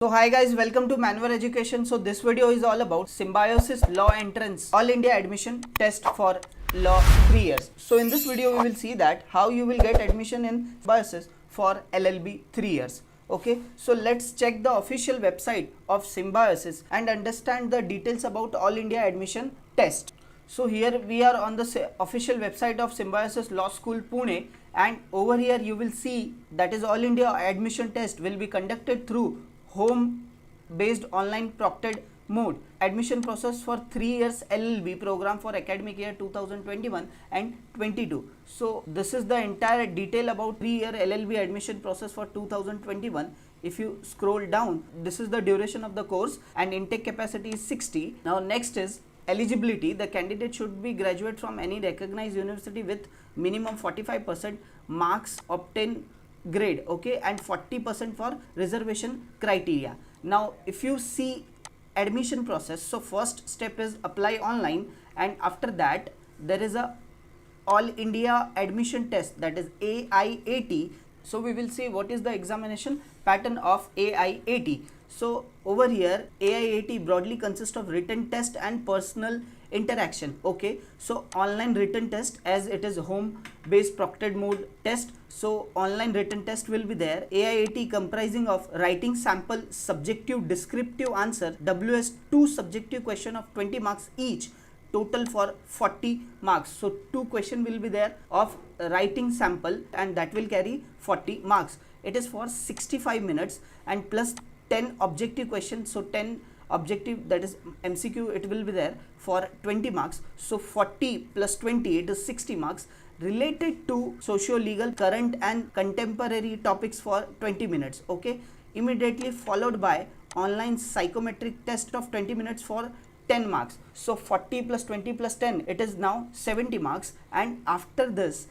So hi guys, welcome to Manwar Education. So this video is all about Symbiosis Law Entrance All India Admission Test for Law 3 years. So in this video we will see that how you will get admission in Symbiosis for LLB 3 years. Okay, so let's check the official website of Symbiosis and understand the details about All India Admission Test. So here we are on the official website of Symbiosis Law School Pune, and over here you will see that is All India Admission Test will be conducted through home based online proctored mode. Admission process for 3 years LLB program for academic year 2021 and 22. So this is the entire detail about 3-year LLB admission process for 2021. If you scroll down, this is the duration of the course and intake capacity is 60. Now next is eligibility. The candidate should be graduate from any recognized university with minimum 45% marks obtained grade, okay, and 40% for reservation criteria. Now if you see admission process, so first step is apply online, and after that there is a All India Admission Test, that is AIAT. So we will see what is the examination pattern of AIAT. So over here AIAT broadly consists of written test and personal interaction. Okay, so online written test, as it is home based proctored mode test, so online written test will be there. AIAT comprising of writing sample, subjective descriptive answer, WS2 subjective question of 20 marks each, total for 40 marks. So 2 question will be there of writing sample and that will carry 40 marks. It is for 65 minutes and plus 10 objective questions. So 10 objective, that is MCQ, it will be there for 20 marks. So 40 plus 20, it is 60 marks related to socio-legal, current and contemporary topics for 20 minutes. Okay, immediately followed by online psychometric test of 20 minutes for 10 marks. So 40 plus 20 plus 10, it is now 70 marks, and after this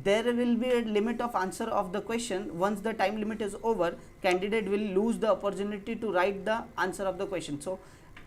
there will be a limit of answer of the question. Once the time limit is over, candidate will lose the opportunity to write the answer of the question. So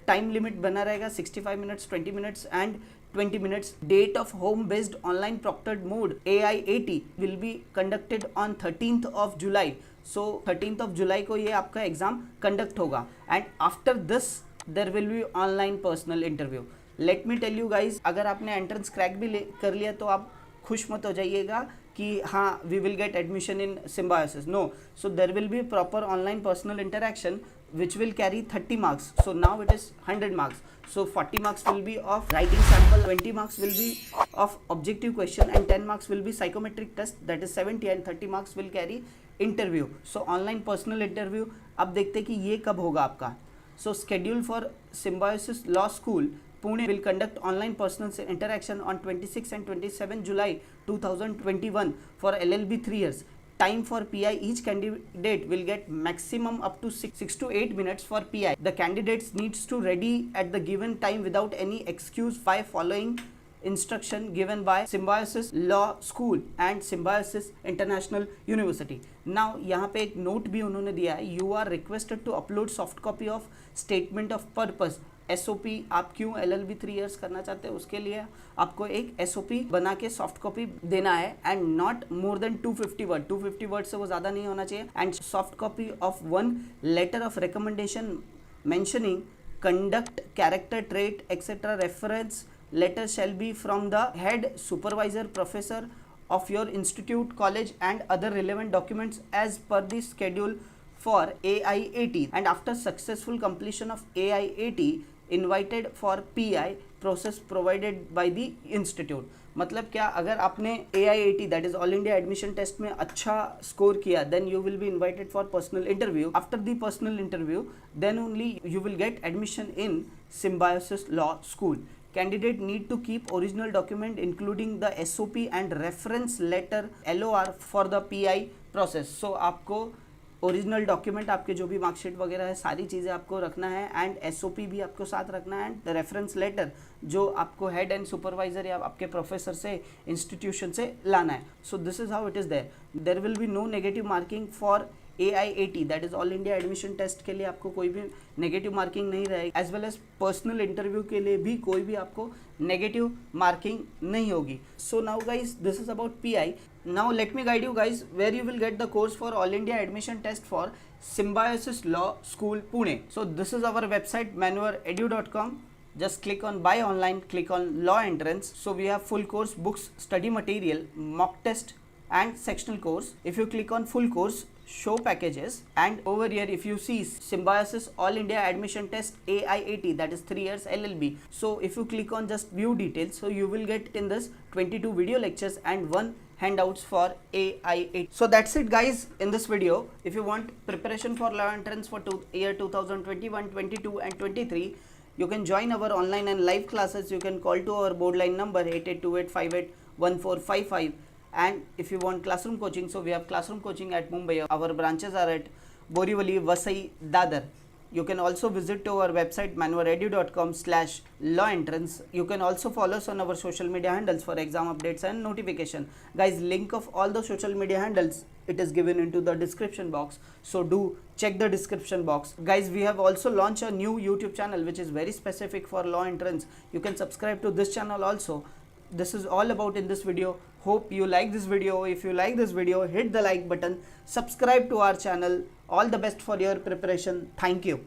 time limit बना रहेगा 65 minutes, 20 minutes and 20 minutes. Date of home based online proctored mode AIAT will be conducted on 13th of July. So 13th of July को ये आपका exam conduct होगा, and after this there will be online personal interview. Let me tell you guys, अगर आपने entrance crack भी कर लिया तो आप खुश मत हो जाइएगा कि हाँ we will get admission in Symbiosis. No, so there will be proper online personal interaction which will carry 30 marks. So now it is 100 marks. So 40 marks will be of writing sample, 20 marks will be of objective question and 10 marks will be psychometric test, that is 70, and 30 marks will carry interview. So online personal interview. अब देखते हैं कि ये कब होगा आपका. So schedule for Symbiosis Law School Pune will conduct online personal interaction on 26 and 27 July 2021 for LLB 3 years. Time for PI, each candidate will get maximum up to 6 to 8 minutes for PI. The candidates needs to ready at the given time without any excuse by following instruction given by Symbiosis Law School and Symbiosis International University. Now यहाँ पे एक note भी उन्होंने दिया है, you are requested to upload soft copy of statement of purpose. SOP, आप क्यों LLB 3 years करना चाहते हैं उसके लिए आपको एक SOP बना के सॉफ्ट कॉपी देना है, and not more than 250 word. 250 word से वो ज़्यादा नहीं होना चाहिए. And soft copy of 1 letter of recommendation mentioning conduct, character trait etcetera reference letter shall be from the head supervisor professor of your institute, college, and other relevant documents as per the schedule for AIAT. And after successful completion of AIAT, invited for PI process provided by the institute. मतलब क्या, अगर आपने AIAT, that is All India Admission Test में अच्छा score किया, then you will be invited for personal interview. After the personal interview, then only you will get admission in Symbiosis Law School. Candidate need to keep original document including the SOP and reference letter LOR for the PI process. So आपको original document, आपके जो भी marksheet वगैरह है, सारी चीज़ें आपको रखना है, एंड SOP भी आपको साथ रखना है, एंड रेफरेंस लेटर जो आपको हेड एंड सुपरवाइजर या आपके प्रोफेसर से, इंस्टीट्यूशन से लाना है. So this is how it is there. There will be no negative marking for AIAT, that is all India admission test के लिए आपको कोई भी नेगेटिव मार्किंग नहीं रहेगी. As well as personal interview के लिए भी कोई भी आपको नेगेटिव मार्किंग नहीं होगी. So now guys, this is about PI. Now let me guide you guys where you will get the course for All India Admission Test for Symbiosis Law School Pune. So this is our website manvaredu.com. Just click on buy online, click on law entrance. So we have full course, books, study material, mock test and sectional course. If you click on full course, show packages, and over here if you see Symbiosis All India Admission Test AIAT, that is 3 years LLB. So if you click on just view details, so you will get in this 22 video lectures and 1 handouts for AIAT. So that's it guys in this video. If you want preparation for law entrance for year 2021, 22 and 23, you can join our online and live classes. You can call to our board line number 8828581455. And if you want classroom coaching, so we have classroom coaching at Mumbai. Our branches are at Borivali, Vasai, Dadar. You can also visit to our website manvaredu.com/law entrance. You can also follow us on our social media handles for exam updates and notification. Guys, link of all the social media handles, it is given into the description box. So do check the description box. Guys, we have also launched a new YouTube channel which is very specific for law entrance. You can subscribe to this channel also. This is all about in this video. Hope you like this video. If you like this video, hit the like button, subscribe to our channel. All the best for your preparation. Thank you.